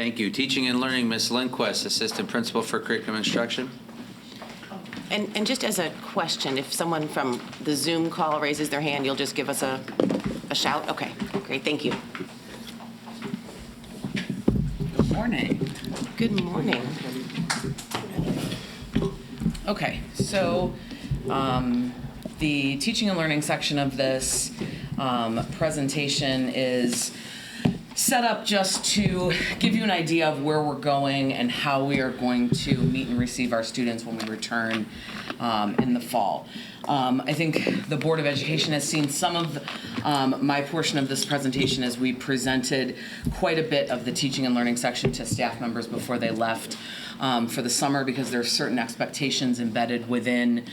Thank you. Teaching and Learning, Ms. Lindquist, Assistant Principal for Curriculum Instruction. And just as a question, if someone from the Zoom call raises their hand, you'll just give us a shout? Okay, great, thank you. Good morning. Good morning. Okay, so the teaching and learning section of this presentation is set up just to give you an idea of where we're going and how we are going to meet and receive our students when we return in the fall. I think the Board of Education has seen some of my portion of this presentation as we presented quite a bit of the teaching and learning section to staff members before they left for the summer, because there are certain expectations embedded within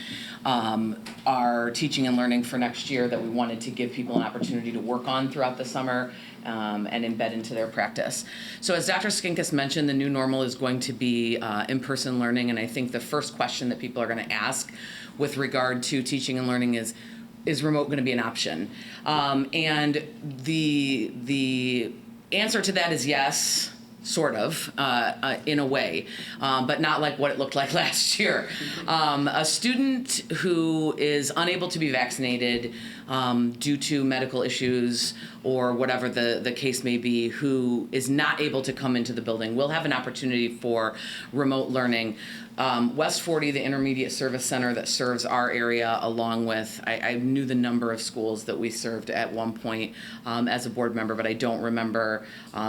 our teaching and learning for next year that we wanted to give people an opportunity to work on throughout the summer and embed into their practice. So as Dr. Skinkis mentioned, the new normal is going to be in-person learning, and I think the first question that people are going to ask with regard to teaching and learning is remote going to be an option? And the answer to that is yes. Sort of, in a way, but not like what it looked like last year. A student who is unable to be vaccinated due to medical issues or whatever the case may be, who is not able to come into the building, will have an opportunity for remote learning. West 40, the intermediate service center that serves our area, along with, I knew the number of schools that we served at one point as a board member, but I don't remember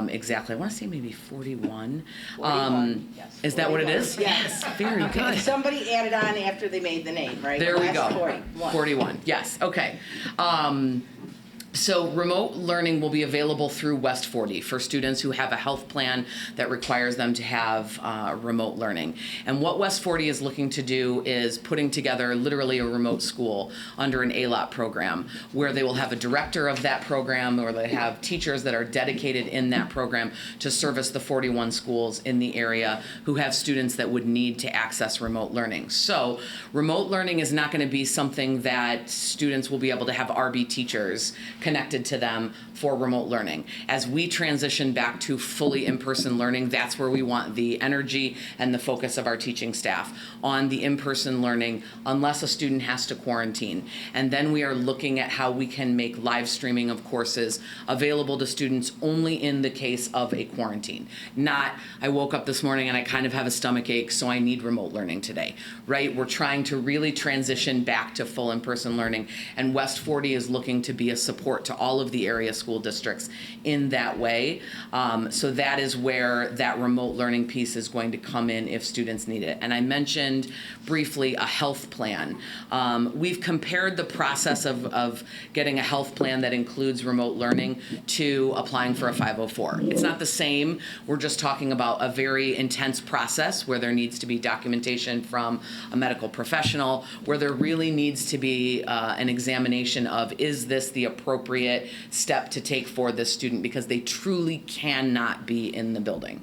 exactly. I want to say maybe 41. 41, yes. Is that what it is? Yes. Very good. Somebody added on after they made the name, right? There we Last go. 41. 41, yes, okay. So remote learning will be available through West 40 for students who have a health plan that requires them to have remote learning. And what West 40 is looking to do is putting together literally a remote school under an ALOT program, where they will have a director of that program, or they have teachers that are dedicated in that program to service the 41 schools in the area who have students that would need to access remote learning. So remote learning is not going to be something that students will be able to have RB teachers connected to them for remote learning. As we transition back to fully in-person learning, that's where we want the energy and the focus of our teaching staff, on the in-person learning, unless a student has to quarantine. And then we are looking at how we can make live streaming of courses available to students only in the case of a quarantine. Not, I woke up this morning and I kind of have a stomach ache, so I need remote learning today, right? We're trying to really transition back to full in-person learning, and West 40 is looking to be a support to all of the area school districts in that way. So that is where that remote learning piece is going to come in if students need it. And I mentioned briefly a health plan. We've compared the process of getting a health plan that includes remote learning to applying for a 504. It's not the same. We're just talking about a very intense process where there needs to be documentation from a medical professional, where there really needs to be an examination of, is this the appropriate step to take for this student, because they truly cannot be in the building.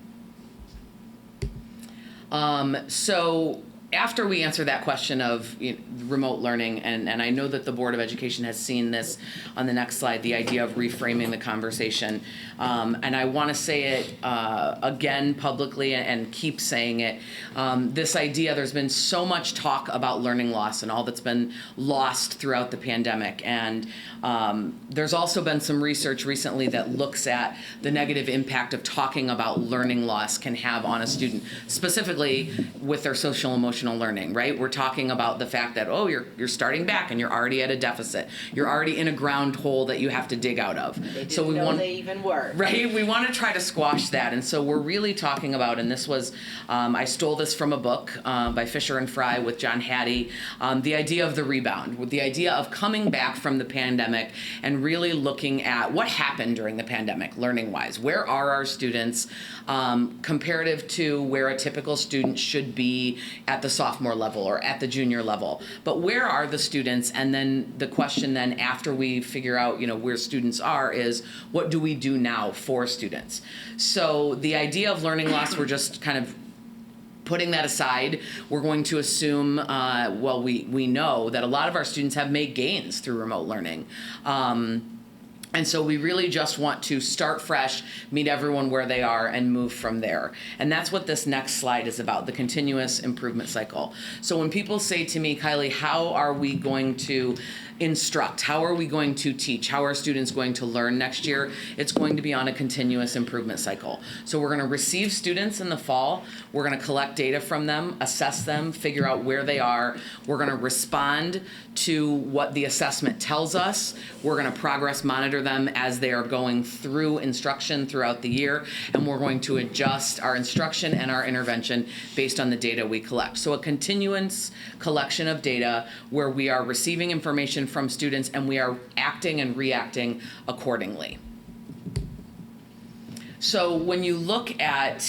So after we answer that question of remote learning, and I know that the Board of Education has seen this on the next slide, the idea of reframing the conversation, and I want to say it again publicly and keep saying it, this idea, there's been so much talk about learning loss and all that's been lost throughout the pandemic, and there's also been some research recently that looks at the negative impact of talking about learning loss can have on a student, specifically with their social emotional learning, right? We're talking about the fact that, oh, you're starting back and you're already at a deficit. You're already in a ground hole that you have to dig out of. They didn't know they even were. Right? We want to try to squash that. And so we're really talking about, and this was, I stole this from a book by Fisher and Fry with John Hattie, the idea of the rebound, with the idea of coming back from the pandemic and really looking at what happened during the pandemic, learning-wise. Where are our students comparative to where a typical student should be at the sophomore level or at the junior level? But where are the students? And then the question then after we figure out, where students are is, what do we do now for students? So the idea of learning loss, we're just kind of putting that aside. We're going to assume, we know that a lot of our students have made gains through remote learning. And so we really just want to start fresh, meet everyone where they are, and move from there. And that's what this next slide is about, the continuous improvement cycle. So when people say to me, Kylie, how are we going to instruct? How are we going to teach? How are students going to learn next year? It's going to be on a continuous improvement cycle. So we're going to receive students in the fall. We're going to collect data from them, assess them, figure out where they are. We're going to respond to what the assessment tells us. We're going to progress monitor them as they are going through instruction throughout the year, and we're going to adjust our instruction and our intervention based on the data we collect. So a continuous collection of data where we are receiving information from students and we are acting and reacting accordingly. So when you look at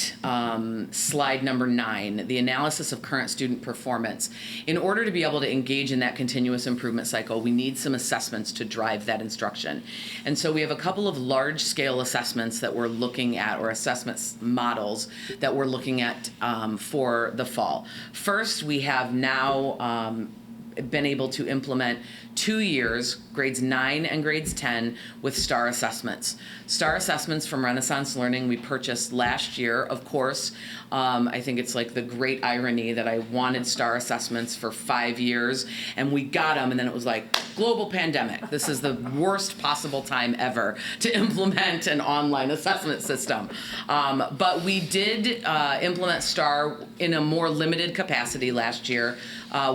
slide number 9, the analysis of current student performance, in order to be able to engage in that continuous improvement cycle, we need some assessments to drive that instruction. And so we have a couple of large-scale assessments that we're looking at, or assessment models that we're looking at for the fall. First, we have now been able to implement 2 years, grades 9 and grades 10, with STAR assessments. STAR assessments from Renaissance Learning we purchased last year, of course. I think it's like the great irony that I wanted STAR assessments for 5 years, and we got them, and then it was like, global pandemic. This is the worst possible time ever to implement an online assessment system. But we did implement STAR in a more limited capacity last year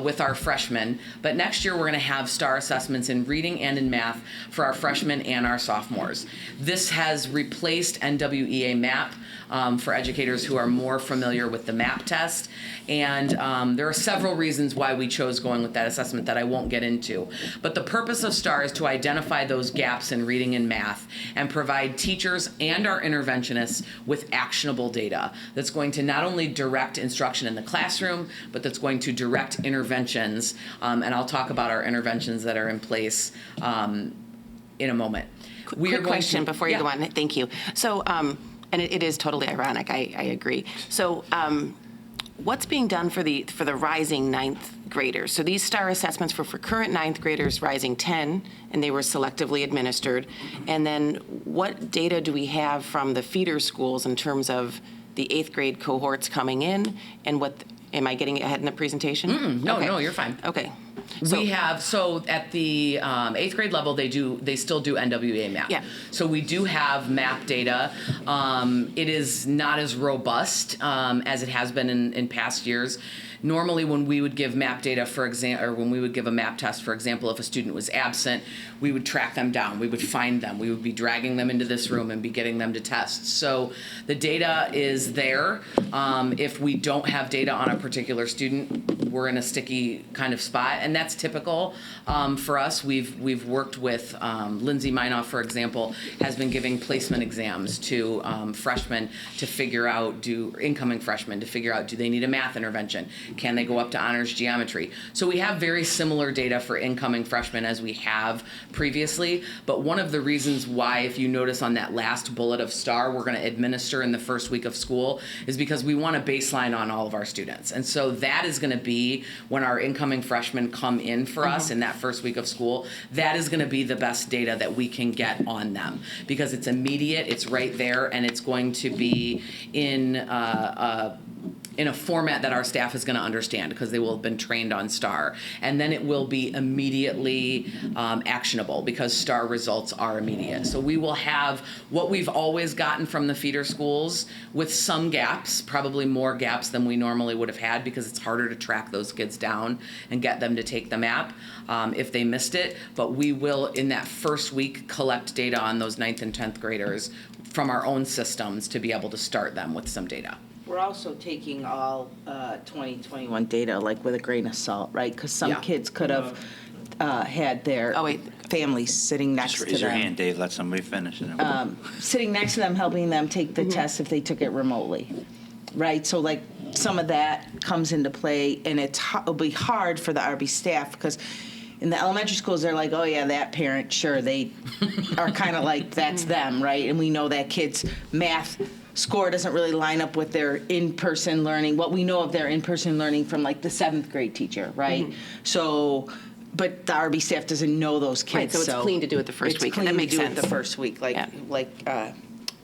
with our freshmen. But next year we're going to have STAR assessments in reading and in math for our freshmen and our sophomores. This has replaced NWEA MAP for educators who are more familiar with the MAP test. And there are several reasons why we chose going with that assessment that I won't get into. But the purpose of STAR is to identify those gaps in reading and math and provide teachers and our interventionists with actionable data that's going to not only direct instruction in the classroom, but that's going to direct interventions. And I'll talk about our interventions that are in place in a moment. Quick question before you go on. Thank you. So, and it is totally ironic. I agree. So, what's being done for the rising ninth graders? So these STAR assessments for current ninth graders, rising 10, and they were selectively administered. And then what data do we have from the feeder schools in terms of the 8th grade cohorts coming in, and what? Am I getting ahead in the presentation? No, Okay. no, you're fine. Okay. We have, so at the 8th grade level, they still do NWEA MAP. Yeah. So we do have MAP data. It is not as robust as it has been in past years. Normally, when we would give MAP data, for example, or when we would give a MAP test, for example, if a student was absent, we would track them down. We would find them. We would be dragging them into this room and be getting them to test. So the data is there. If we don't have data on a particular student, we're in a sticky kind of spot, and that's typical for us. We've worked with Lindsay Minoff, for example, has been giving placement exams to freshmen to figure out, incoming freshmen to figure out, do they need a math intervention? Can they go up to honors geometry? So we have very similar data for incoming freshmen as we have previously, but one of the reasons why, if you notice on that last bullet of STAR, we're going to administer in the first week of school is because we want a baseline on all of our students. And so that is going to be when our incoming freshmen come in for us in that first week of school, that is going to be the best data that we can get on them because it's immediate, it's right there, and it's going to be in a format that our staff is going to understand because they will have been trained on STAR. And then it will be immediately actionable because STAR results are immediate. So we will have what we've always gotten from the feeder schools with some gaps, probably more gaps than we normally would have had because it's harder to track those kids down and get them to take the MAP if they missed it. But we will, in that first week, collect data on those 9th and 10th graders from our own systems to be able to start them with some data. We're also taking all 2021 data like with a grain of salt, right? Because some kids could have had their families sitting next to them. Just raise your hand, Dave. Let somebody finish. Sitting next to them, helping them take the test if they took it remotely, right? So like some of that comes into play, and it'll be hard for the RB staff because in the elementary schools, they're like, oh, yeah, that parent, sure, they are kind of like, that's them, right? And we know that kid's math score doesn't really line up with their in-person learning, what we know of their in-person learning from, like, the 7th grade teacher, right? So but the RB staff doesn't know those kids. Right, so it's clean to do it the first week. It's clean That makes to do sense. it the first week, like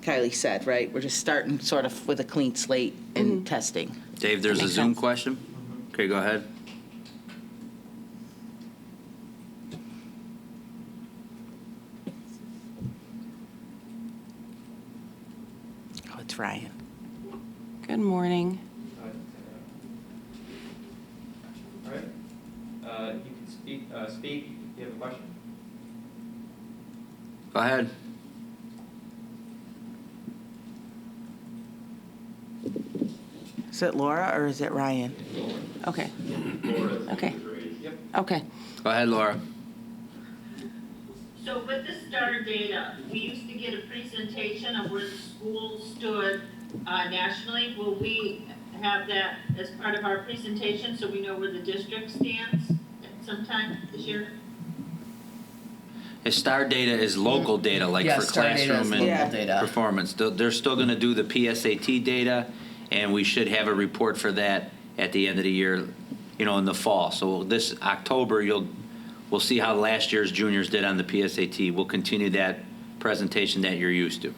Kylie said, right? We're just starting sort of with a clean slate in testing. Dave, there's a Makes Zoom sense. question. Okay, go ahead. Oh, it's Ryan. Good morning. All right. You can speak if you have a question. Go ahead. Is it Laura or is it Ryan? Okay. Okay. Yep. Okay. Go ahead, Laura. So with the STAR data, we used to get a presentation of where the school stood nationally. Will we have that as part of our presentation so we know where the district stands at some time this year? STAR data is local data, like Yeah, for STAR data is classroom local and data. performance. They're still going to do the PSAT data, and we should have a report for that at the end of the year, in the fall. So this October, we'll see how last year's juniors did on the PSAT. We'll continue that presentation that you're used to.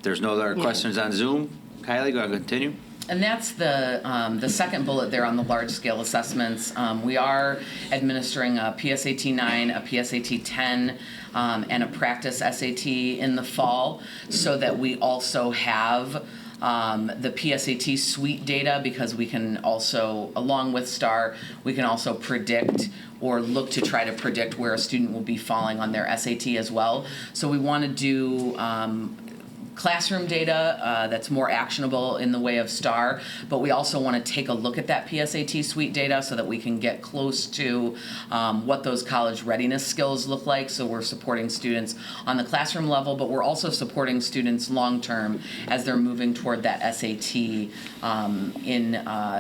There's no other questions on Zoom. Kylie, go ahead and continue. And that's the second bullet there on the large-scale assessments. We are administering a PSAT 9, a PSAT 10, and a practice SAT in the fall, so that we also have the PSAT suite data, because we can also, along with STAR, we can also predict or look to try to predict where a student will be falling on their SAT as well. So we want to do classroom data that's more actionable in the way of STAR, but we also want to take a look at that PSAT suite data so that we can get close to what those college readiness skills look like. So we're supporting students on the classroom level, but we're also supporting students long-term as they're moving toward that SAT in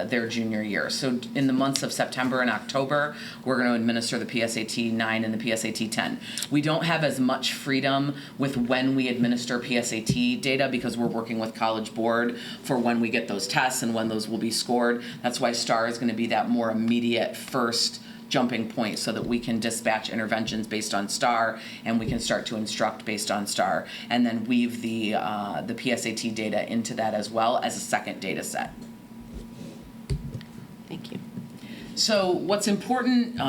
their junior year. So in the months of September and October, we're going to administer the PSAT 9 and the PSAT 10. We don't have as much freedom with when we administer PSAT data, because we're working with College Board for when we get those tests and when those will be scored. That's why STAR is going to be that more immediate first jumping point, so that we can dispatch interventions based on STAR, and we can start to instruct based on STAR, and then weave the PSAT data into that as well as a second data set. Thank you. So what's important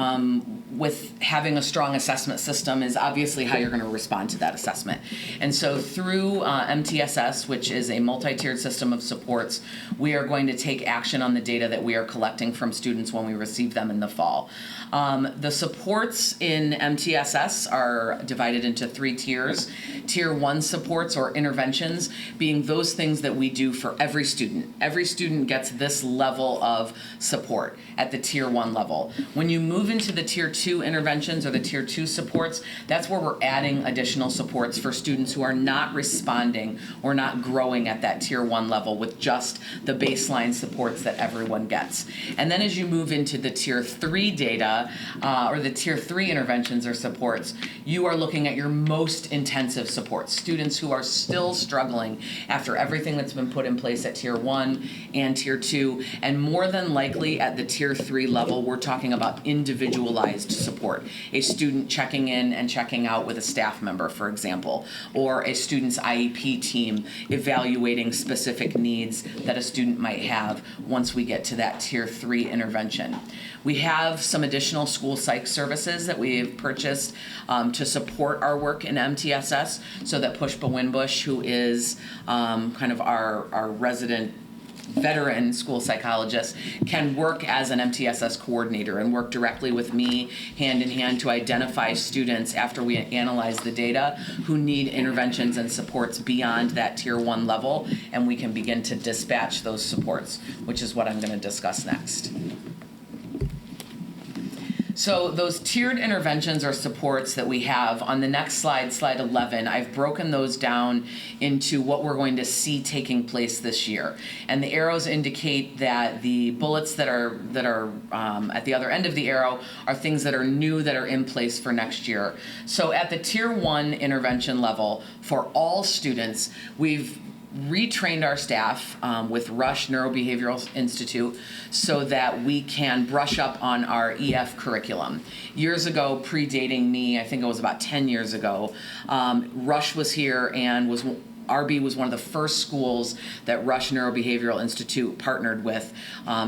with having a strong assessment system is obviously how you're going to respond to that assessment. And so through MTSS, which is a multi-tiered system of supports, we are going to take action on the data that we are collecting from students when we receive them in the fall. The supports in MTSS are divided into 3 tiers. Tier 1 supports, or interventions, being those things that we do for every student. Every student gets this level of support at the Tier 1 level. When you move into the Tier 2 interventions or the Tier 2 supports, that's where we're adding additional supports for students who are not responding or not growing at that Tier 1 level with just the baseline supports that everyone gets. And then as you move into the Tier 3 data, or the Tier 3 interventions or supports, you are looking at your most intensive supports, students who are still struggling after everything that's been put in place at Tier 1 and Tier 2, and more than likely at the Tier 3 level, we're talking about individualized support. A student checking in and checking out with a staff member, for example, or a student's IEP team evaluating specific needs that a student might have once we get to that Tier 3 intervention. We have some additional school psych services that we have purchased to support our work in MTSS, so that Pushpa Winbush, who is kind of our resident veteran school psychologist, can work as an MTSS coordinator and work directly with me hand in hand to identify students after we analyze the data who need interventions and supports beyond that Tier 1 level, and we can begin to dispatch those supports, which is what I'm going to discuss next. So those tiered interventions or supports that we have on the next slide, slide 11, I've broken those down into what we're going to see taking place this year. And the arrows indicate that the bullets that are at the other end of the arrow are things that are new, that are in place for next year. So at the Tier 1 intervention level, for all students, we've retrained our staff with Rush Neurobehavioral Institute so that we can brush up on our EF curriculum. Years ago, predating me, I think it was about 10 years ago, Rush was here and RB was one of the first schools that Rush Neurobehavioral Institute partnered with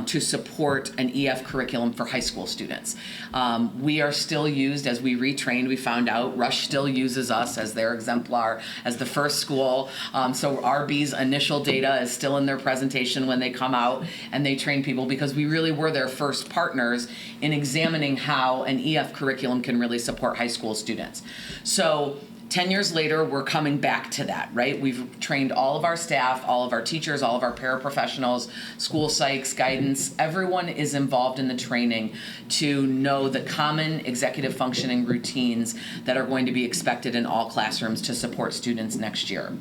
to support an EF curriculum for high school students. We are still used as we retrained. We found out Rush still uses us as their exemplar, as the first school. So RB's initial data is still in their presentation when they come out and they train people, because we really were their first partners in examining how an EF curriculum can really support high school students. So 10 years later, we're coming back to that, right? We've trained all of our staff, all of our teachers, all of our paraprofessionals, school psychs, guidance. Everyone is involved in the training to know the common executive functioning routines that are going to be expected in all classrooms to support students next year.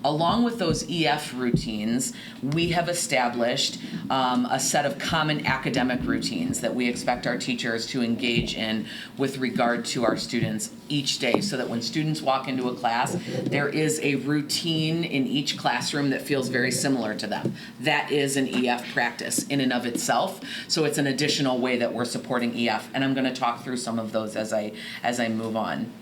Along with those EF routines, we have established a set of common academic routines that we expect our teachers to engage in with regard to our students each day, so that when students walk into a class, there is a routine in each classroom that feels very similar to them. That is an EF practice in and of itself, so it's an additional way that we're supporting EF, and I'm going to talk through some of those as I move on.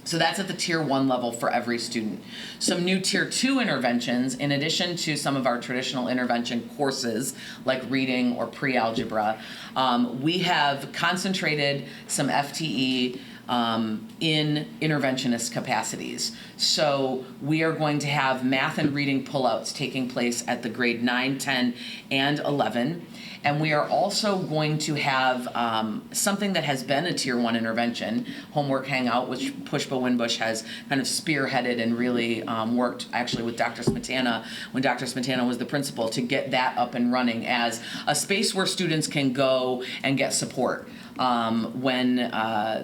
So that's at the Tier 1 level for every student. Some new Tier 2 interventions, in addition to some of our traditional intervention courses like reading or pre-algebra, we have concentrated some FTE in interventionist capacities. So we are going to have math and reading pullouts taking place at the grade 9, 10, and 11. And we are also going to have something that has been a Tier 1 intervention, Homework Hangout, which Pushpa Winbush has kind of spearheaded and really worked actually with Dr. Smetana when Dr. Smetana was the principal to get that up and running as a space where students can go and get support when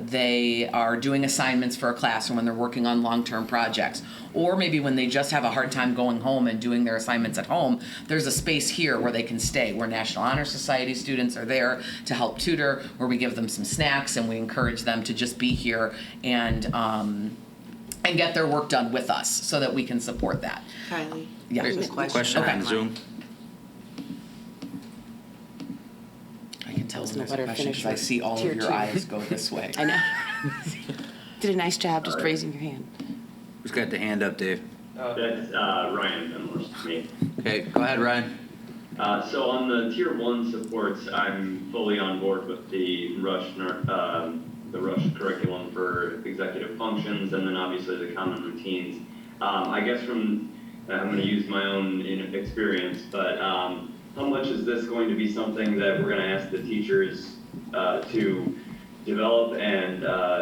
they are doing assignments for a class or when they're working on long-term projects, or maybe when they just have a hard time going home and doing their assignments at home. There's a space here where they can stay, where National Honor Society students are there to help tutor, where we give them some snacks and we encourage them to just be here and get their work done with us so that we can support that. Kylie. Yeah. There's a Question Okay. on Zoom. I can tell when Let's there's let a her question finish because I with see all Tier of your 2. eyes go this way. I know. Did a nice job just raising your hand. Who's got the hand up, Dave? That's Ryan Fenworth, me. Okay, go ahead, Ryan. So on the Tier 1 supports, I'm fully on board with the Rush curriculum for executive functions, and then obviously the common routines. I guess I'm going to use my own experience, but how much is this going to be something that we're going to ask the teachers to develop and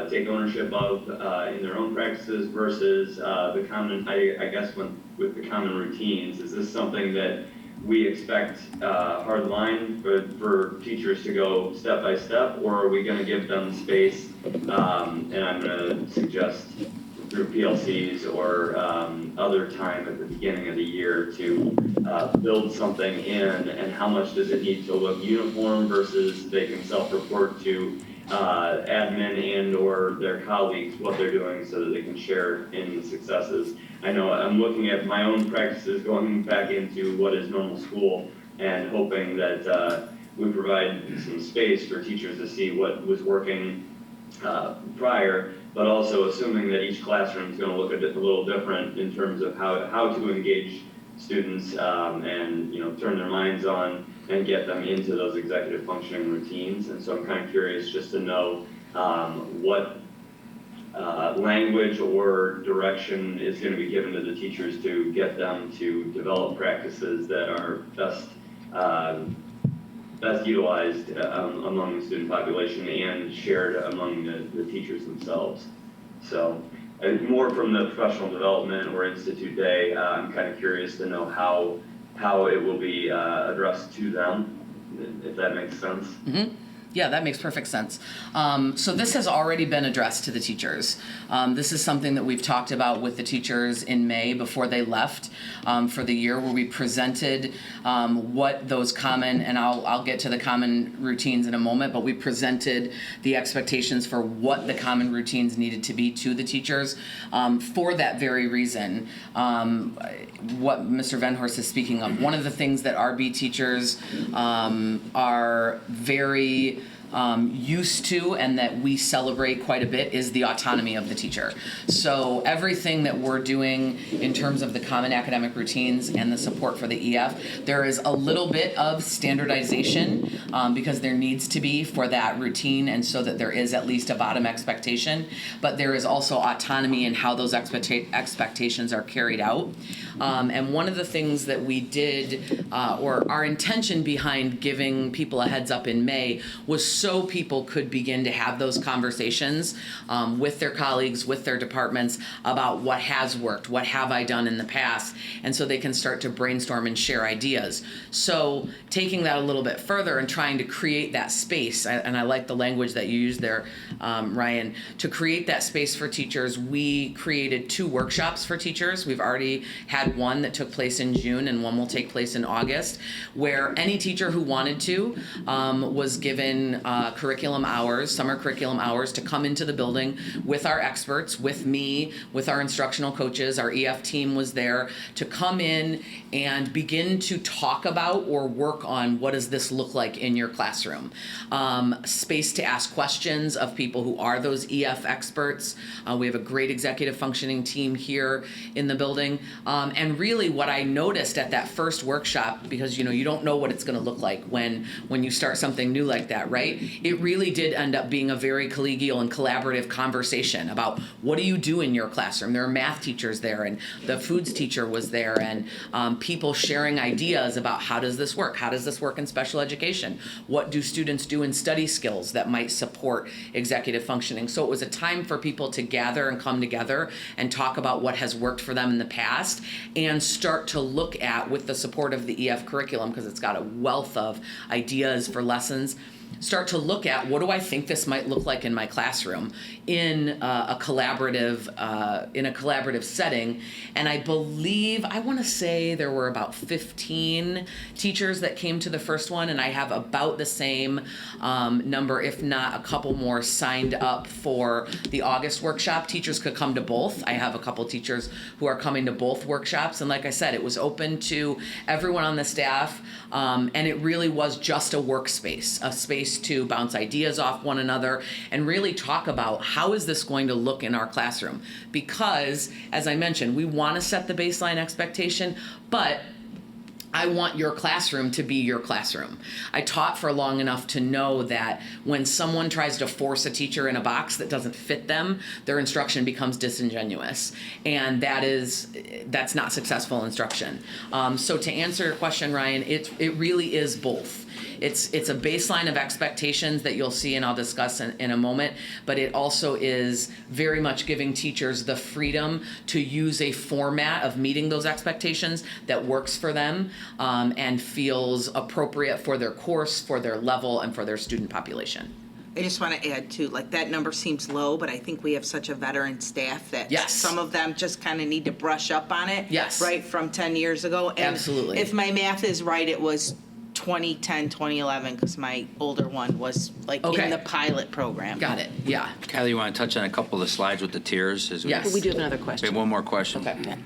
take ownership of in their own practices versus the common, I guess with the common routines? Is this something that we expect hard line for teachers to go step by step, or are we going to give them space, and I'm going to suggest through PLCs or other time at the beginning of the year to build something in, and how much does it need to look uniform versus they can self-report to admin and or their colleagues what they're doing so that they can share in the successes. I know I'm looking at my own practices going back into what is normal school and hoping that we provide some space for teachers to see what was working prior, but also assuming that each classroom is going to look a little different in terms of how to engage students and turn their minds on and get them into those executive functioning routines. And so I'm kind of curious just to know what language or direction is going to be given to the teachers to get them to develop practices that are best utilized among the student population and shared among the teachers themselves. So more from the professional development or institute day, I'm kind of curious to know how it will be addressed to them, if that makes sense. Mm-hmm. Yeah, that makes perfect sense. So this has already been addressed to the teachers. This is something that we've talked about with the teachers in May before they left for the year, where we presented what those common, and I'll get to the common routines in a moment, but we presented the expectations for what the common routines needed to be to the teachers for that very reason. What Mr. Venhorst is speaking of, one of the things that RB teachers are very used to and that we celebrate quite a bit is the autonomy of the teacher. So everything that we're doing in terms of the common academic routines and the support for the EF, there is a little bit of standardization because there needs to be for that routine, and so that there is at least a bottom expectation, but there is also autonomy in how those expectations are carried out. And one of the things that we did, or our intention behind giving people a heads up in May, was so people could begin to have those conversations with their colleagues, with their departments, about what has worked, what have I done in the past, and so they can start to brainstorm and share ideas. So taking that a little bit further and trying to create that space, and I like the language that you used there, Ryan, to create that space for teachers, we created 2 workshops for teachers. We've already had one that took place in June and one will take place in August, where any teacher who wanted to was given curriculum hours, summer curriculum hours, to come into the building with our experts, with me, with our instructional coaches. Our EF team was there to come in and begin to talk about or work on what does this look like in your classroom. Space to ask questions of people who are those EF experts. We have a great executive functioning team here in the building. And really what I noticed at that first workshop, because you don't know what it's going to look like when you start something new like that, right? It really did end up being a very collegial and collaborative conversation about what do you do in your classroom. There are math teachers there, and the foods teacher was there, and people sharing ideas about how does this work? How does this work in special education? What do students do in study skills that might support executive functioning? So it was a time for people to gather and come together and talk about what has worked for them in the past, and start to look at, with the support of the EF curriculum, because it's got a wealth of ideas for lessons, start to look at what do I think this might look like in my classroom in a collaborative setting. And I believe, I want to say there were about 15 teachers that came to the first one, and I have about the same number, if not a couple more, signed up for the August workshop. Teachers could come to both. I have a couple teachers who are coming to both workshops, and like I said, it was open to everyone on the staff, and it really was just a workspace, a space to bounce ideas off one another and really talk about how is this going to look in our classroom. Because, as I mentioned, we want to set the baseline expectation, but I want your classroom to be your classroom. I taught for long enough to know that when someone tries to force a teacher in a box that doesn't fit them, their instruction becomes disingenuous. And that's not successful instruction. So to answer your question, Ryan, it really is both. It's a baseline of expectations that you'll see, and I'll discuss in a moment, but it also is very much giving teachers the freedom to use a format of meeting those expectations that works for them and feels appropriate for their course, for their level, and for their student population. I just want to add too, like that number seems low, but I think we have such a veteran staff that Yes. some of them just kind of need to brush up on it. Yes. Right, from 10 years ago. And Absolutely. if my math is right, it was 2010, 2011, because my older one was like Okay. in the pilot program. Got it. Yeah. Kylie, you want to touch on a couple of the slides with the tiers? Yes. We do have another We question. have one more question. Okay. Yeah.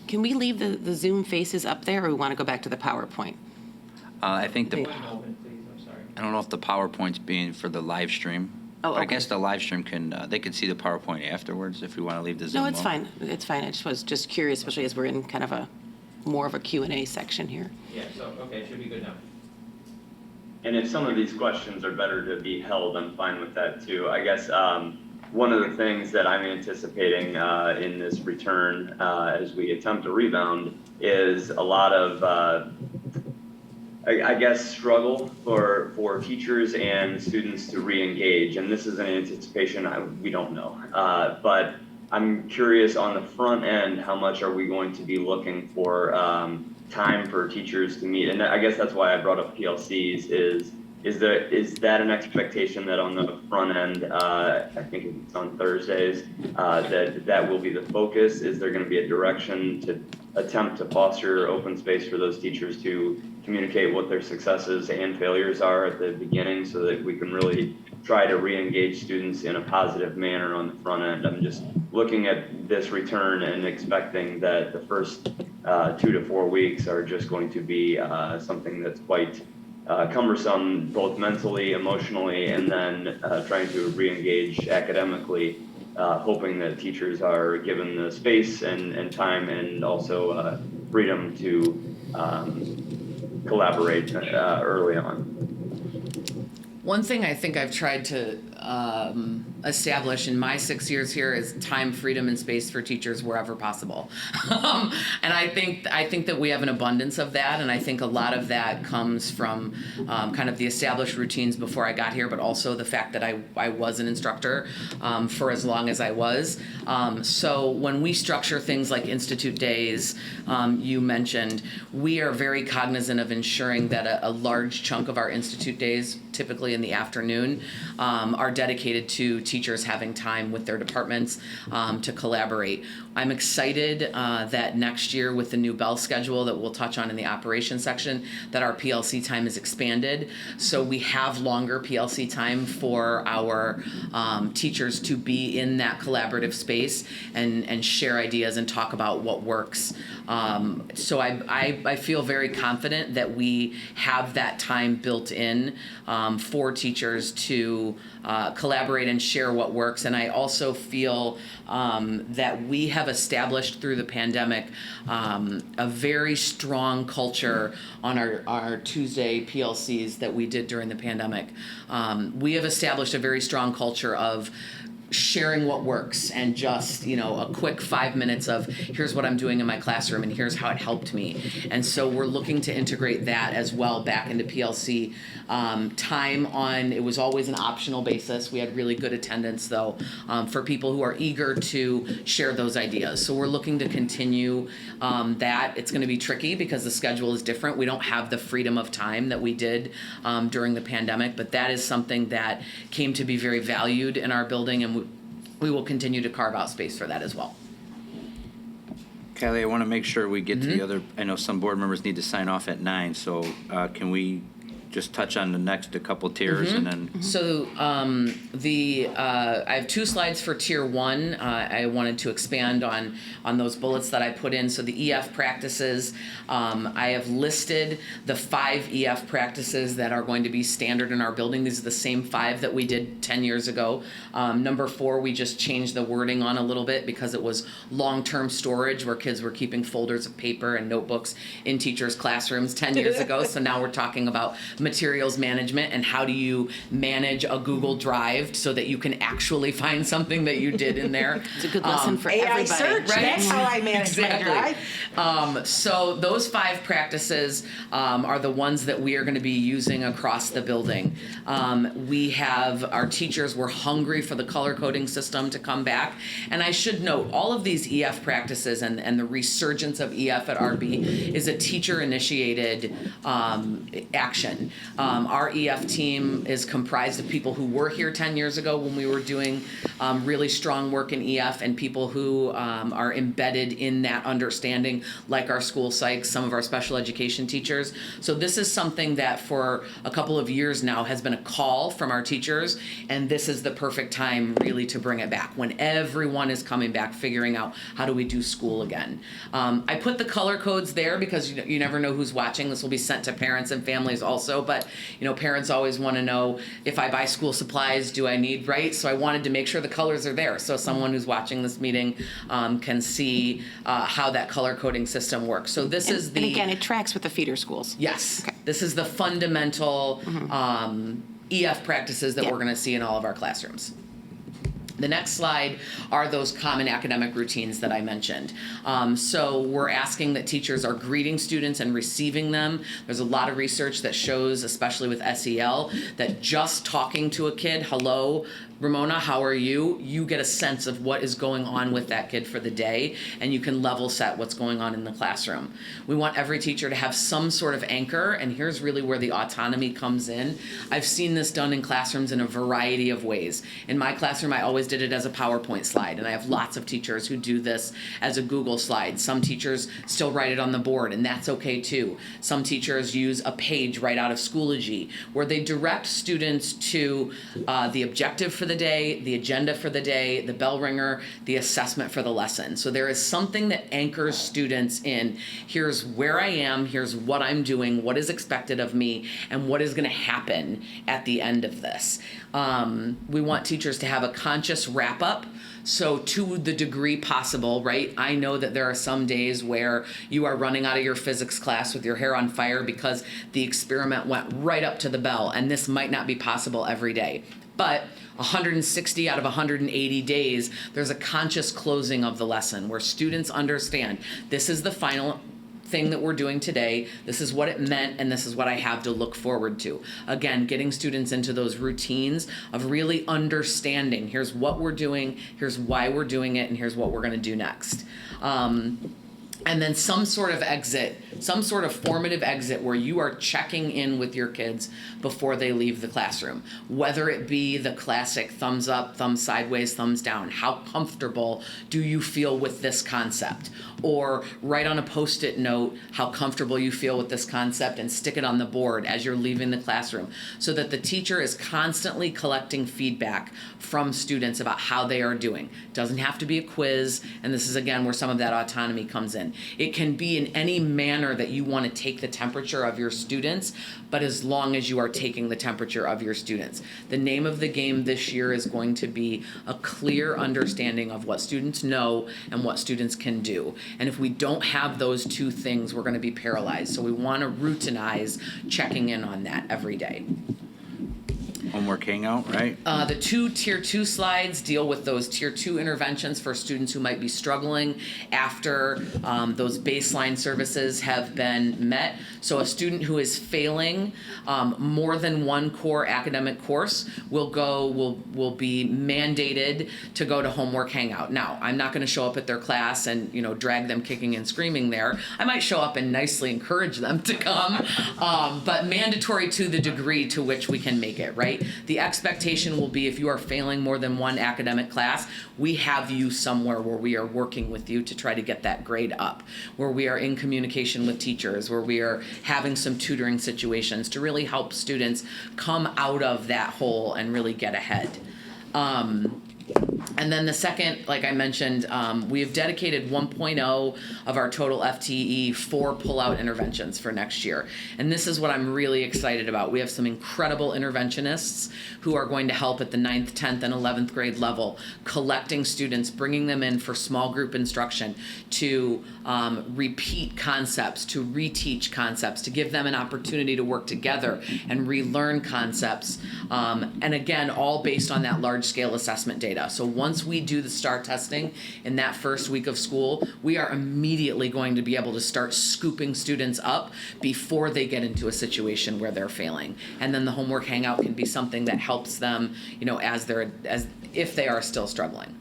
Can we leave the Zoom faces up there, or we want to go back to the PowerPoint? I think One moment, please, I'm sorry. I don't know if the PowerPoint's being for the live stream. Oh, But I okay. guess the live stream they could see the PowerPoint afterwards if we want to leave the Zoom. No, it's on. fine. It's fine. I just was just curious, especially as we're in kind of more of a Q&A section here. Yeah, so, okay, it should be good now. And if some of these questions are better to be held, I'm fine with that too. I guess one of the things that I'm anticipating in this return as we attempt to rebound is a lot of, I guess, struggle for teachers and students to re-engage. And this is an anticipation, we don't know. But I'm curious on the front end, how much are we going to be looking for time for teachers to meet? And I guess that's why I brought up PLCs. Is that an expectation that on the front end, I think it's on Thursdays, that will be the focus? Is there going to be a direction to attempt to foster open space for those teachers to communicate what their successes and failures are at the beginning, so that we can really try to re-engage students in a positive manner on the front end? I'm just looking at this return and expecting that the first 2 to 4 weeks are just going to be something that's quite cumbersome, both mentally, emotionally, and then trying to re-engage academically, hoping that teachers are given the space and time and also freedom to collaborate early on. One thing I think I've tried to establish in my 6 years here is time, freedom, and space for teachers wherever possible. And I think that we have an abundance of that, and I think a lot of that comes from kind of the established routines before I got here, but also the fact that I was an instructor for as long as I was. So when we structure things like Institute Days, you mentioned, we are very cognizant of ensuring that a large chunk of our Institute Days, typically in the afternoon, are dedicated to teachers having time with their departments to collaborate. I'm excited that next year with the new bell schedule that we'll touch on in the operations section, that our PLC time is expanded. So we have longer PLC time for our teachers to be in that collaborative space and share ideas and talk about what works. So I feel very confident that we have that time built in for teachers to collaborate and share what works. And I also feel that we have established through the pandemic a very strong culture on our Tuesday PLCs that we did during the pandemic. We have established a very strong culture of sharing what works and just, a quick 5 minutes of here's what I'm doing in my classroom and here's how it helped me. And so we're looking to integrate that as well back into PLC. Time on, it was always an optional basis. We had really good attendance though, for people who are eager to share those ideas. So we're looking to continue that. It's going to be tricky because the schedule is different. We don't have the freedom of time that we did during the pandemic, but that is something that came to be very valued in our building, and we will continue to carve out space for that as well. Kylie, I want to make sure we get to the other, I know some board members need to sign off at 9, so can we just touch on the next a couple tiers and then. So I have 2 slides for tier 1. I wanted to expand on those bullets that I put in. So the EF practices, I have listed the 5 EF practices that are going to be standard in our building. These are the same 5 that we did 10 years ago. Number 4, we just changed the wording on a little bit because it was long-term storage where kids were keeping folders of paper and notebooks in teachers' classrooms 10 years ago. So now we're talking about materials management and how do you manage a Google Drive so that you can actually find something that you did in there. It's a good lesson for AI everybody. search, Right? that's how I manage my drive. So those 5 practices are the ones that we are going to be using across the building. We have, our teachers were hungry for the color coding system to come back. And I should note, all of these EF practices and the resurgence of EF at RB is a teacher-initiated action. Our EF team is comprised of people who were here 10 years ago when we were doing really strong work in EF, and people who are embedded in that understanding, like our school psychs, some of our special education teachers. So this is something that for a couple of years now has been a call from our teachers, and this is the perfect time really to bring it back when everyone is coming back, figuring out how do we do school again. I put the color codes there because you never know who's watching. This will be sent to parents and families also, but parents always want to know, if I buy school supplies, do I need, right? So I wanted to make sure the colors are there so someone who's watching this meeting can see how that color coding system works. So this is the... And again, it tracks with the feeder schools. Yes. Okay. This is the fundamental EF practices that we're going to see in all of our classrooms. The next slide are those common academic routines that I mentioned. So we're asking that teachers are greeting students and receiving them. There's a lot of research that shows, especially with SEL, that just talking to a kid, hello, Ramona, how are you? You get a sense of what is going on with that kid for the day, and you can level set what's going on in the classroom. We want every teacher to have some sort of anchor, and here's really where the autonomy comes in. I've seen this done in classrooms in a variety of ways. In my classroom, I always did it as a PowerPoint slide, and I have lots of teachers who do this as a Google slide. Some teachers still write it on the board, and that's okay too. Some teachers use a page right out of Schoology, where they direct students to the objective for the day, the agenda for the day, the bell ringer, the assessment for the lesson. So there is something that anchors students in, here's where I am, here's what I'm doing, what is expected of me, and what is going to happen at the end of this. We want teachers to have a conscious wrap up. So to the degree possible, right? I know that there are some days where you are running out of your physics class with your hair on fire because the experiment went right up to the bell, and this might not be possible every day. But 160 out of 180 days, there's a conscious closing of the lesson where students understand this is the final thing that we're doing today, this is what it meant, and this is what I have to look forward to. Again, getting students into those routines of really understanding, here's what we're doing, here's why we're doing it, and here's what we're going to do next. And then some sort of exit, some sort of formative exit where you are checking in with your kids before they leave the classroom. Whether it be the classic thumbs up, thumbs sideways, thumbs down. How comfortable do you feel with this concept? Or write on a Post-it note how comfortable you feel with this concept and stick it on the board as you're leaving the classroom, so that the teacher is constantly collecting feedback from students about how they are doing. It doesn't have to be a quiz, and this is again where some of that autonomy comes in. It can be in any manner that you want to take the temperature of your students, but as long as you are taking the temperature of your students. The name of the game this year is going to be a clear understanding of what students know and what students can do. And if we don't have those two things, we're going to be paralyzed. So we want to routinize checking in on that every day. Homework Hangout, right? The two Tier 2 slides deal with those Tier 2 interventions for students who might be struggling after those baseline services have been met. So a student who is failing more than one core academic course will be mandated to go to Homework Hangout. Now, I'm not going to show up at their class and drag them kicking and screaming there. I might show up and nicely encourage them to come, but mandatory to the degree to which we can make it, right? The expectation will be if you are failing more than one academic class, we have you somewhere where we are working with you to try to get that grade up, where we are in communication with teachers, where we are having some tutoring situations to really help students come out of that hole and really get ahead. And then the second, like I mentioned, we have dedicated 1.0 of our total FTE for pull-out interventions for next year. And this is what I'm really excited about. We have some incredible interventionists who are going to help at the 9th, 10th, and 11th grade level, collecting students, bringing them in for small group instruction to repeat concepts, to reteach concepts, to give them an opportunity to work together and relearn concepts. And again, all based on that large-scale assessment data. So once we do the STAR testing in that first week of school, we are immediately going to be able to start scooping students up before they get into a situation where they're failing. And then the Homework Hangout can be something that helps them, as if they are still struggling.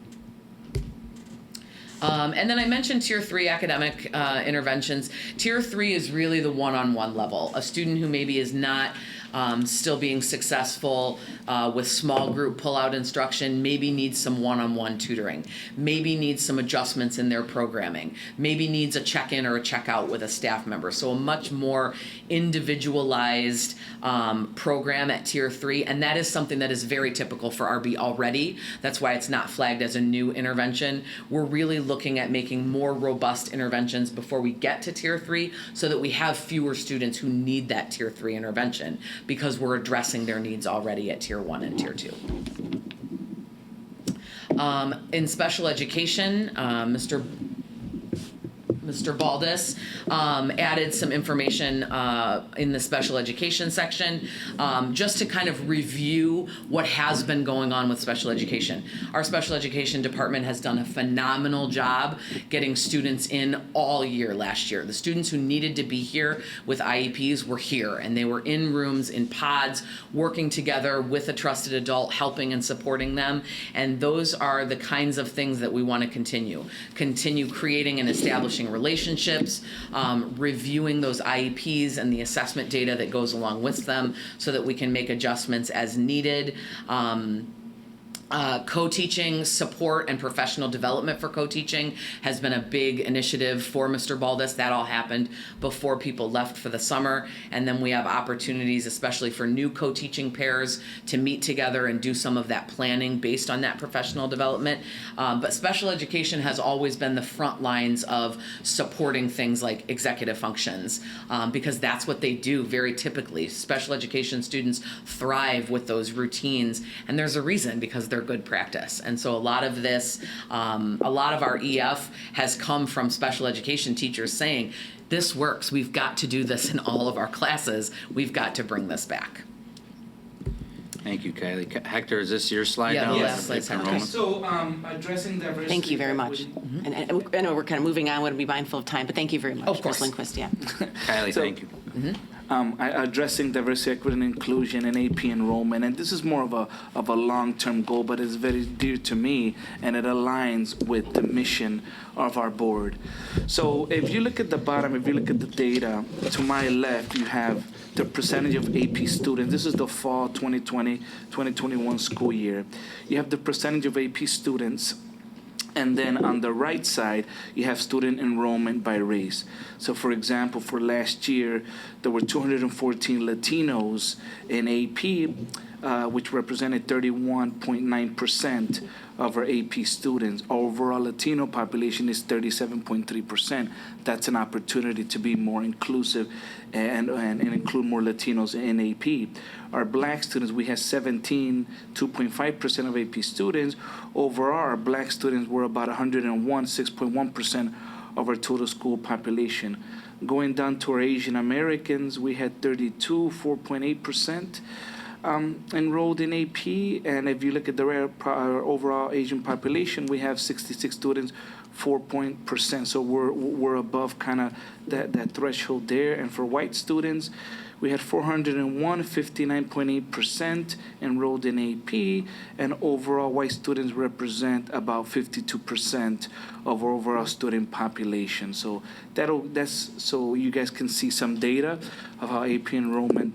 And then I mentioned Tier 3 academic interventions. Tier 3 is really the one-on-one level. A student who maybe is not still being successful with small group pull-out instruction, maybe needs some one-on-one tutoring, maybe needs some adjustments in their programming, maybe needs a check-in or a check-out with a staff member. So a much more individualized program at Tier 3, and that is something that is very typical for RB already. That's why it's not flagged as a new intervention. We're really looking at making more robust interventions before we get to Tier 3 so that we have fewer students who need that Tier 3 intervention, because we're addressing their needs already at Tier 1 and Tier 2. In special education, Ms. Mr. Baldus added some information in the special education section just to kind of review what has been going on with special education. Our special education department has done a phenomenal job getting students in all year last year. The students who needed to be here with IEPs were here, and they were in rooms, in pods, working together with a trusted adult, helping and supporting them. And those are the kinds of things that we want to continue creating and establishing relationships, reviewing those IEPs and the assessment data that goes along with them so that we can make adjustments as needed. Co-teaching support and professional development for co-teaching has been a big initiative for Mr. Baldus. That all happened before people left for the summer. And then we have opportunities, especially for new co-teaching pairs, to meet together and do some of that planning based on that professional development. But special education has always been the front lines of supporting things like executive functions, because that's what they do very typically. Special education students thrive with those routines, and there's a reason, because they're good practice. And so a lot of this, a lot of our EF has come from special education teachers saying, this works, we've got to do this in all of our classes, we've got to bring this back. Thank you, Kylie. Hector, is this your slide Yeah, now? the last slide. Enrollment? So, addressing diversity. Thank you very much. And I know we're kind of moving on, I want to be mindful of time, but thank you very much. Of course. Ms. Lindquist, yeah. Kylie, So- thank you. Addressing diversity, equity, and inclusion in AP enrollment, and this is more of a long-term goal, but it's very dear to me, and it aligns with the mission of our board. So if you look at the bottom, if you look at the data, to my left, you have the percentage of AP students. This is the fall 2020-2021 school year. You have the percentage of AP students. And then on the right side, you have student enrollment by race. So for example, for last year, there were 214 Latinos in AP, which represented 31.9% of our AP students. Our overall Latino population is 37.3%. That's an opportunity to be more inclusive and include more Latinos in AP. Our black students, we had 2.5% of AP students. Overall, our black students were about 101, 6.1% of our total school population. Going down to our Asian Americans, we had 32, 4.8%. Enrolled in AP, and if you look at the our overall Asian population, we have 66 students, 4%. So we're above kind of that threshold there. And for white students, we had 401, 59.8% enrolled in AP, and overall white students represent about 52% of our overall student population. So that's so you guys can see some data of how AP enrollment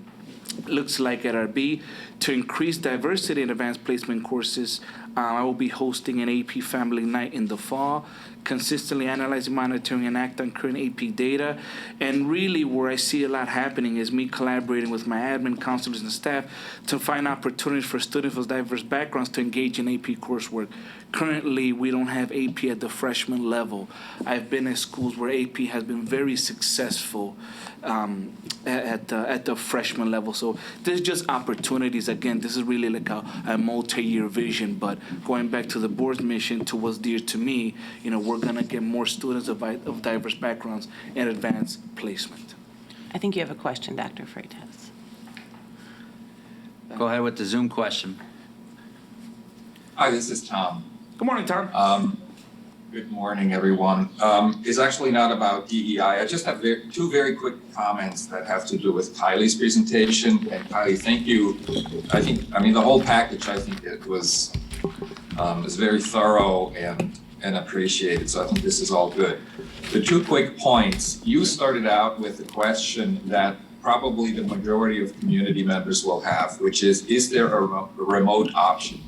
looks like at RB. To increase diversity in advanced placement courses, I will be hosting an AP Family Night in the fall, consistently analyzing, monitoring, and act on current AP data. And really where I see a lot happening is me collaborating with my admin, counselors, and staff to find opportunities for students with diverse backgrounds to engage in AP coursework. Currently, we don't have AP at the freshman level. I've been at schools where AP has been very successful at the freshman level. So there's just opportunities. Again, this is really like a multi-year vision, but going back to the board's mission, to what's dear to me, we're gonna get more students of diverse backgrounds in advanced placement. I think you have a question, Dr. Freitas. Go ahead with the Zoom question. Hi, this is Tom. Good morning, Tom. Good morning, everyone. It's actually not about DEI. I just have two very quick comments that have to do with Kylie's presentation. And Kylie, thank you. The whole package, I think it was very thorough and appreciated. So I think this is all good. The two quick points. You started out with a question that probably the majority of community members will have, which is there a remote option?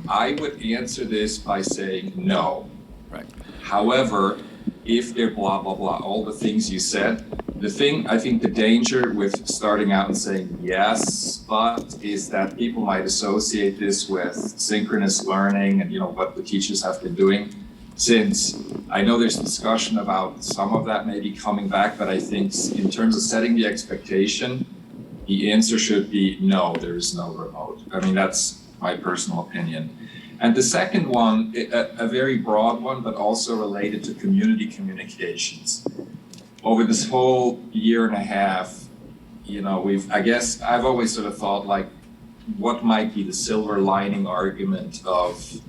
I would answer this by saying no. Right. However, if they're blah, blah, blah, all the things you said, I think the danger with starting out and saying yes, but is that people might associate this with synchronous learning and what the teachers have been doing. Since I know there's discussion about some of that maybe coming back, but I think in terms of setting the expectation, the answer should be no, there is no remote. That's my personal opinion. And the second one, a very broad one, but also related to community communications. Over this whole year and a half, you know, I've always sort of thought like, what might be the silver lining argument of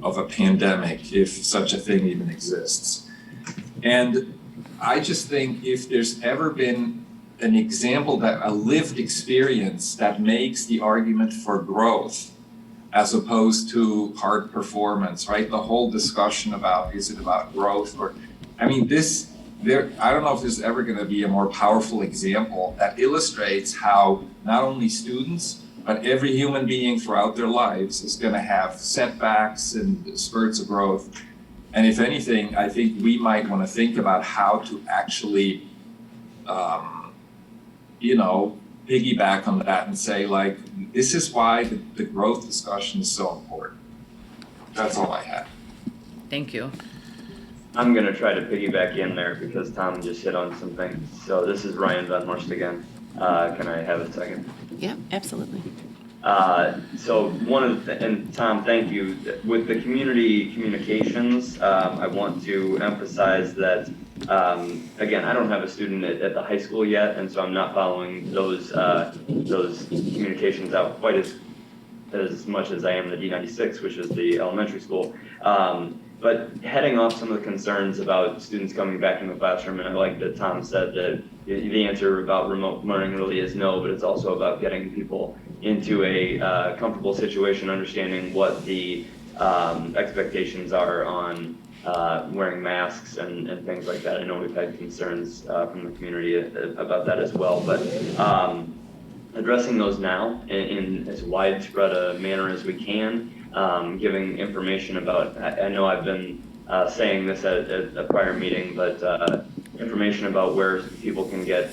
a pandemic, if such a thing even exists? And I just think if there's ever been an example, that a lived experience that makes the argument for growth as opposed to hard performance, right? The whole discussion about, is it about growth or, I mean, I don't know if there's ever gonna be a more powerful example that illustrates how not only students, but every human being throughout their lives is gonna have setbacks and spurts of growth. And if anything, I think we might wanna think about how to actually, you know, piggyback on that and say like, this is why the growth discussion is so important. That's all I had. Thank you. I'm gonna try to piggyback in there because Tom just hit on some things. So this is Ryan Van Horst again. Can I have a second? Yeah, absolutely. So and Tom, thank you. With the community communications, I want to emphasize that, again, I don't have a student at the high school yet, and so I'm not following those communications out quite as much as I am the D96, which is the elementary school. But heading off some of the concerns about students coming back in the classroom, and I like that Tom said that the answer about remote learning really is no, but it's also about getting people into a comfortable situation, understanding what the expectations are on wearing masks and things like that. I know we've had concerns from the community about that as well, but addressing those now in as widespread a manner as we can. Giving information about, I know I've been saying this at a prior meeting, but information about where people can get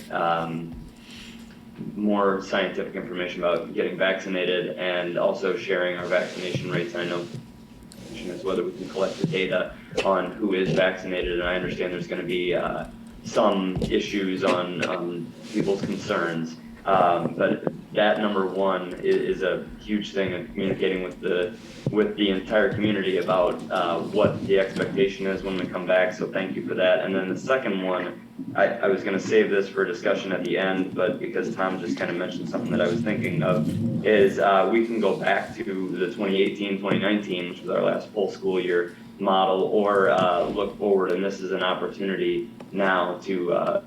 more scientific information about getting vaccinated, and also sharing our vaccination rates. I know is whether we can collect the data on who is vaccinated, and I understand there's going to be some issues on people's concerns. But that number one is a huge thing in communicating with the entire community about what the expectation is when we come back. So thank you for that. And then the second one, I was going to save this for discussion at the end, but because Tom just kind of mentioned something that I was thinking of, is we can go back to the 2018-2019, which was our last full school year model, or look forward. And this is an opportunity now to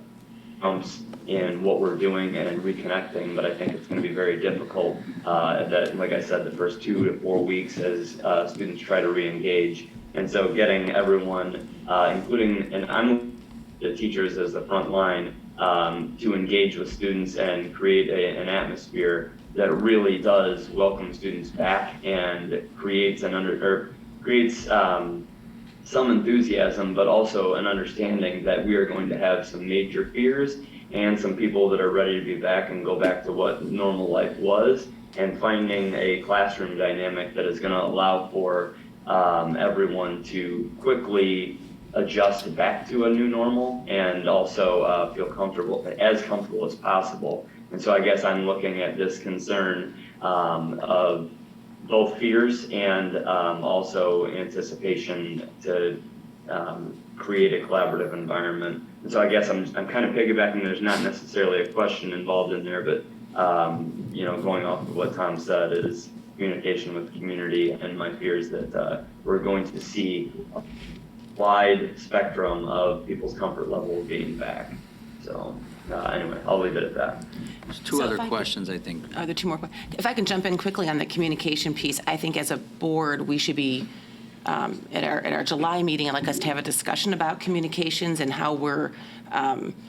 in what we're doing and reconnecting, but I think it's going to be very difficult that, like I said, the first 2 to 4 weeks as students try to re-engage. And so getting everyone, including, and I'm the teachers as the front line, to engage with students and create an atmosphere that really does welcome students back and creates some enthusiasm, but also an understanding that we are going to have some major fears and some people that are ready to be back and go back to what normal life was, and finding a classroom dynamic that is going to allow for everyone to quickly adjust back to a new normal and also feel comfortable as possible. And so I guess I'm looking at this concern of both fears and also anticipation to create a collaborative environment. And so I guess I'm kind of piggybacking. There's not necessarily a question involved in there, but going off of what Tom said is communication with the community, and my fears that we're going to see a wide spectrum of people's comfort level being back. So anyway, I'll leave it at that. There's two So other if I could- questions, I think. Are there two more? If I can jump in quickly on the communication piece, I think as a board, we should be, at our July meeting, I'd like us to have a discussion about communications and how we're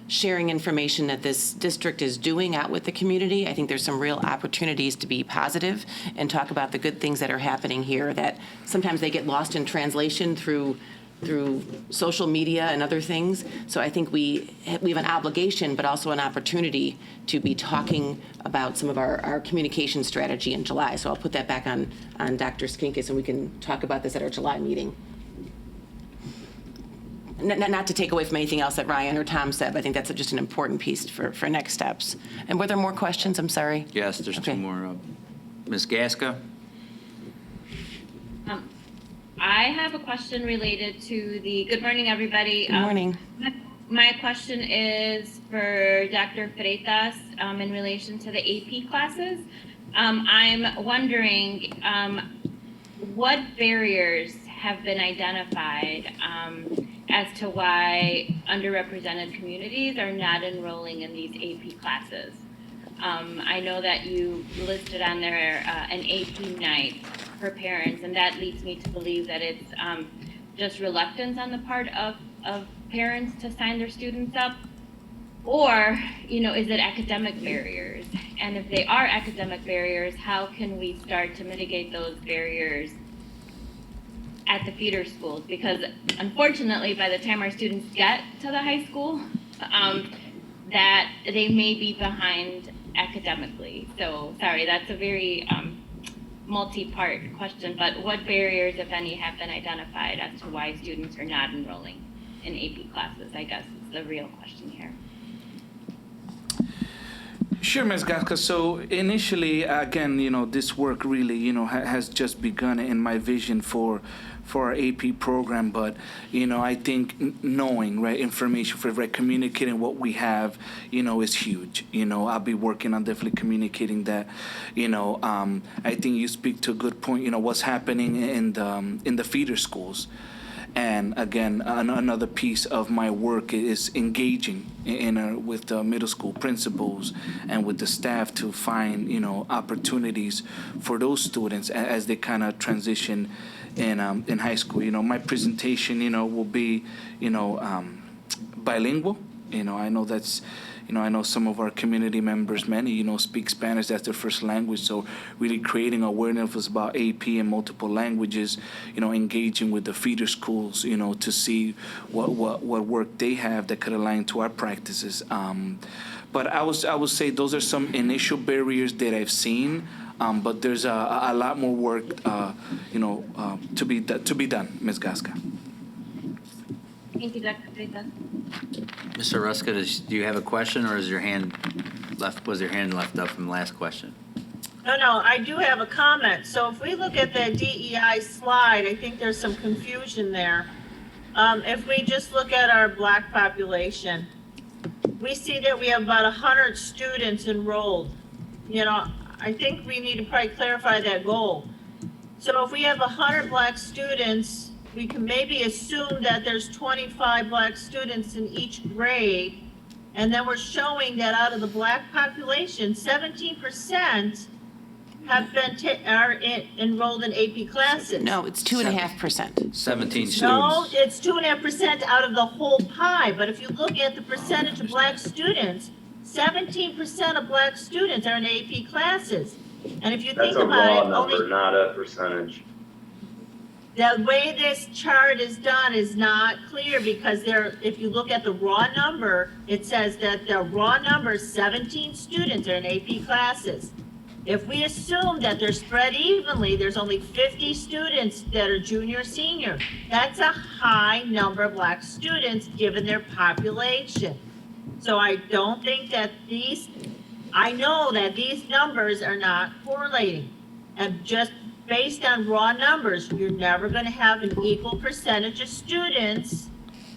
sharing information that this district is doing out with the community. I think there's some real opportunities to be positive and talk about the good things that are happening here that sometimes they get lost in translation through social media and other things. So I think we have an obligation, but also an opportunity to be talking about some of our communication strategy in July. So I'll put that back on Dr. Skinkis, and we can talk about this at our July meeting. Not to take away from anything else that Ryan or Tom said, but I think that's just an important piece for next steps. And were there more questions? I'm sorry. Yes, there's Okay. two more. Ms. Gaska? I have a question related to the, good morning, everybody. Good morning. My question is for Dr. Freitas in relation to the AP classes. I'm wondering what barriers have been identified as to why underrepresented communities are not enrolling in these AP classes. I know that you listed on there an AP night for parents, and that leads me to believe that it's just reluctance on the part of parents to sign their students up, or is it academic barriers? And if they are academic barriers, how can we start to mitigate those barriers at the feeder schools? Because unfortunately, by the time our students get to the high school, that they may be behind academically. So sorry, that's a very multi-part question, but what barriers, if any, have been identified as to why students are not enrolling in AP classes, I guess is the real question here. Sure, Ms. Gaska. So initially, again, this work really, has just begun in my vision for our AP program. But, I think knowing, right, information, communicating what we have, is huge. I'll be working on definitely communicating that. I think you speak to a good point. What's happening in the feeder schools. And again, another piece of my work is engaging with the middle school principals and with the staff to find, opportunities for those students as they kind of transition in high school. My presentation, will be, bilingual. I know that's. I know some of our community members, many, speak Spanish as their first language. So really creating awareness about AP in multiple languages, engaging with the feeder schools, to see what work they have that could align to our practices. But I would say those are some initial barriers that I've seen. But there's a lot more work, to be done, Ms. Gaska. Thank you, Dr. Freitas. Mr. Ruska, do you have a question, or is your hand left? Was your hand left up from the last question? No, I do have a comment. So if we look at the DEI slide, I think there's some confusion there. If we just look at our Black population, we see that we have about 100 students enrolled. I think we need to probably clarify that goal. So if we have 100 Black students, we can maybe assume that there's 25 Black students in each grade, and then we're showing that out of the Black population, 17% have been enrolled in AP classes. No, it's 2.5%. 17 students. No, it's 2.5% out of the whole pie. But if you look at the percentage of Black students, 17% of Black students are in AP classes. And if you think about it, number, not a percentage. The way this chart is done is not clear because if you look at the raw number, it says that the raw number, 17 students are in AP classes. If we assume that they're spread evenly, there's only 50 students that are junior, senior. That's a high number of Black students given their population. So I don't think that I know that these numbers are not correlating. And just based on raw numbers, you're never going to have an equal percentage of students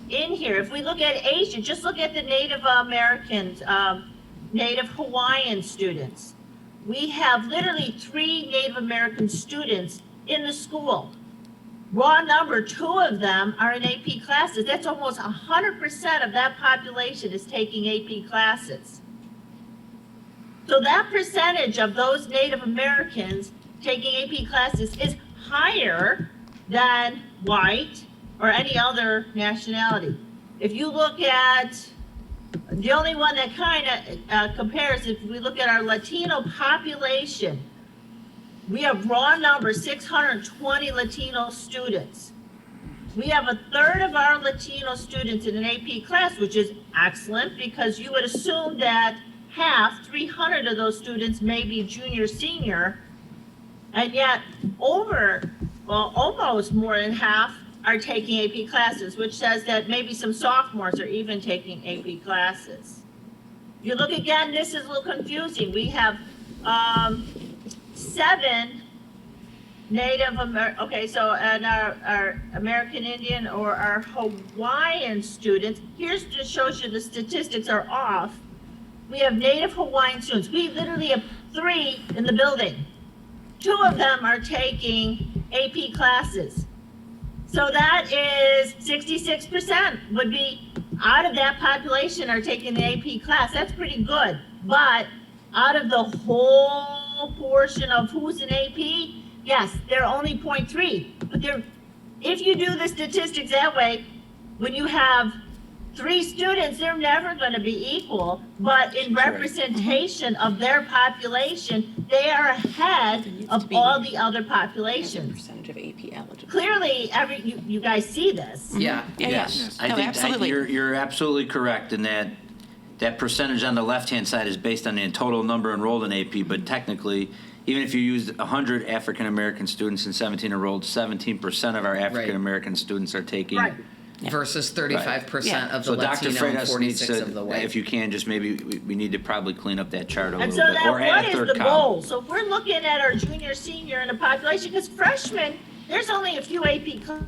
in here. If we look at Asia, just look at the Native Americans, Native Hawaiian students. We have literally 3 Native American students in the school. Raw number, 2 of them are in AP classes. That's almost 100% of that population is taking AP classes. So that percentage of those Native Americans taking AP classes is higher than white or any other nationality. If you look at, the only one that kind of compares, if we look at our Latino population, we have raw numbers, 620 Latino students. We have 1/3 of our Latino students in an AP class, which is excellent because you would assume that 300 of those students may be junior, senior, and yet almost more than half are taking AP classes, which says that maybe some sophomores are even taking AP classes. You look again, this is a little confusing. We have 7 Okay, so and our American Indian or our Hawaiian students, here's just shows you the statistics are off. We have Native Hawaiian students. We literally have 3 in the building. 2 of them are taking AP classes. So that is 66% would be out of that population are taking the AP class. That's pretty good. But out of the whole portion of who's in AP, yes, they're only 0.3. But if you do the statistics that way, when you have 3 students, they're never going to be equal. But in representation of their population, they are ahead of all the other populations. Percentage of AP eligible. Clearly, you guys see this. Yeah. Yes, No, absolutely. You're absolutely correct in that percentage on the left-hand side is based on the total number enrolled in AP, but technically, even if you used 100 African-American students and 17 enrolled, 17% of our African-American students are taking. Right. Versus 35% of the So Dr. Latino and Freitas 46 needs of the to, white. if you can, just maybe, we need to probably clean up that chart a And little so bit, that or add what a is third the column. goal? So if we're looking at our junior, senior in the population, because freshmen, there's only a few AP classes.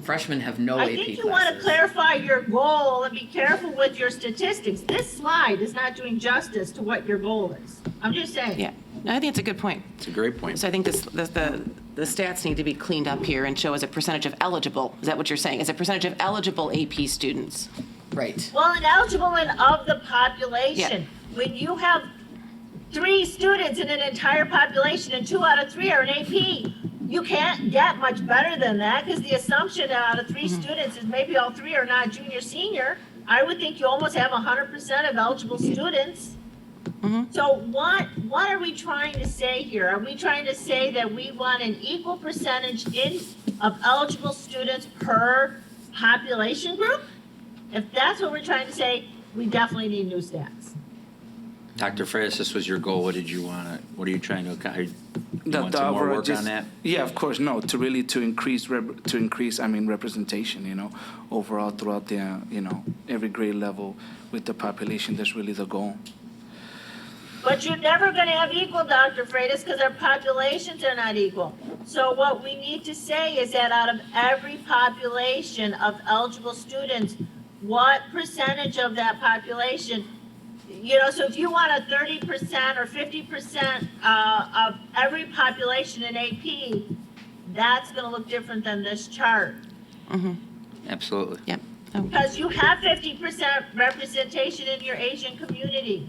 Freshmen have no I AP think you want to classes. clarify your goal and be careful with your statistics. This slide is not doing justice to what your goal is. I'm just saying. Yeah, no, I think it's a good point. It's a great point. So I think the stats need to be cleaned up here and show as a percentage of eligible. Is that what you're saying? As a percentage of eligible AP students? Right. Well, ineligible and of the population. When you have 3 students in an entire population and 2 out of 3 are in AP, you can't get much better than that because the assumption out of 3 students is maybe all 3 are not junior, senior. I would think you almost have 100% of eligible students. So what are we trying to say here? Are we trying to say that we want an equal percentage of eligible students per population group? If that's what we're trying to say, we definitely need new stats. Dr. Freitas, this was your goal. What are you trying to accomplish? You The want some more overall work on that? Yeah, of course. No, to really to increase representation. Overall throughout the every grade level with the population. That's really the goal. But you're never going to have equal, Dr. Freitas, because our populations are not equal. So what we need to say is that out of every population of eligible students, what percentage of that population, so if you want a 30% or 50% of every population in AP, that's going to look different than this chart. Absolutely. Yep. Because you have 50% representation in your Asian community.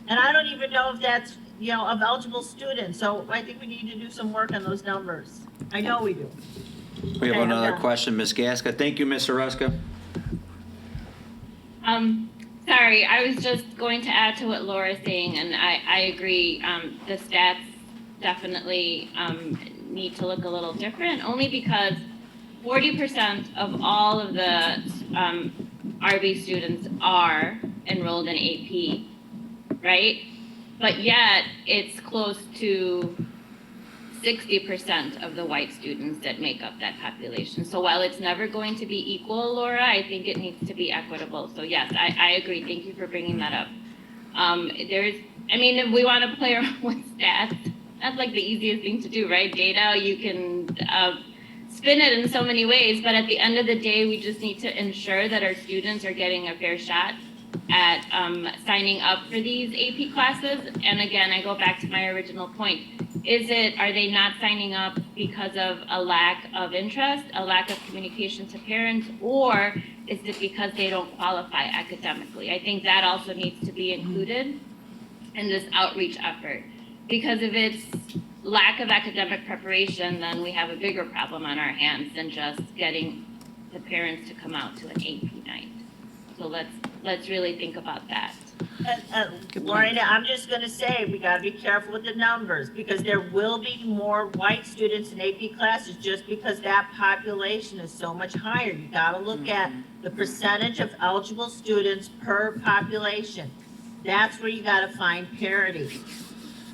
And I don't even know if that's, of eligible students. So I think we need to do some work on those numbers. I know we do. We have Okay, I'm another done. question, Ms. Gaska. Thank you, Ms. Haruska. Sorry, I was just going to add to what Laura's saying, and I agree. The stats definitely need to look a little different, only because 40% of all of the RB students are enrolled in AP, right? But yet it's close to 60% of the white students that make up that population. So while it's never going to be equal, Laura, I think it needs to be equitable. So yes, I agree. Thank you for bringing that up. If we want to play around with stats, that's like the easiest thing to do, right? Data, you can spin it in so many ways, but at the end of the day, we just need to ensure that our students are getting a fair shot at signing up for these AP classes. And again, I go back to my original point. Are they not signing up because of a lack of interest, a lack of communication to parents, or is it because they don't qualify academically? I think that also needs to be included in this outreach effort. Because if it's lack of academic preparation, then we have a bigger problem on our hands than just getting the parents to come out to an AP night. So let's really think about that. Lorena, I'm just going to say we got to be careful with the numbers because there will be more white students in AP classes just because that population is so much higher. You got to look at the percentage of eligible students per population. That's where you got to find parity.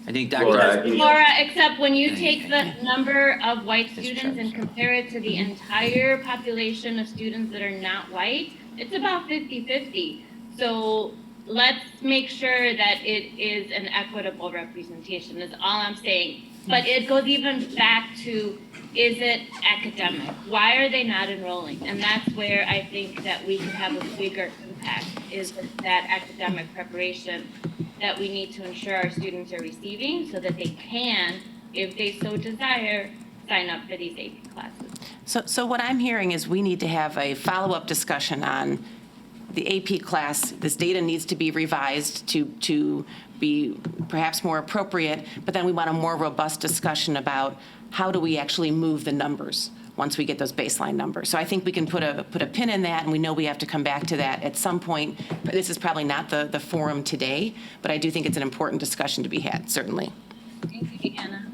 I think Laura, except when you take the number of white students and compare it to the entire population of students that are not white, it's about 50-50. So let's make sure that it is an equitable representation is all I'm saying. But it goes even back to, is it academic? Why are they not enrolling? And that's where I think that we can have a bigger impact, is that academic preparation that we need to ensure our students are receiving so that they can, if they so desire, sign up for these AP classes. So what I'm hearing is we need to have a follow-up discussion on the AP class. This data needs to be revised to be perhaps more appropriate, but then we want a more robust discussion about how do we actually move the numbers once we get those baseline numbers. So I think we can put a pin in that, and we know we have to come back to that at some point. This is probably not the forum today, but I do think it's an important discussion to be had, certainly. Thank you, Deanna.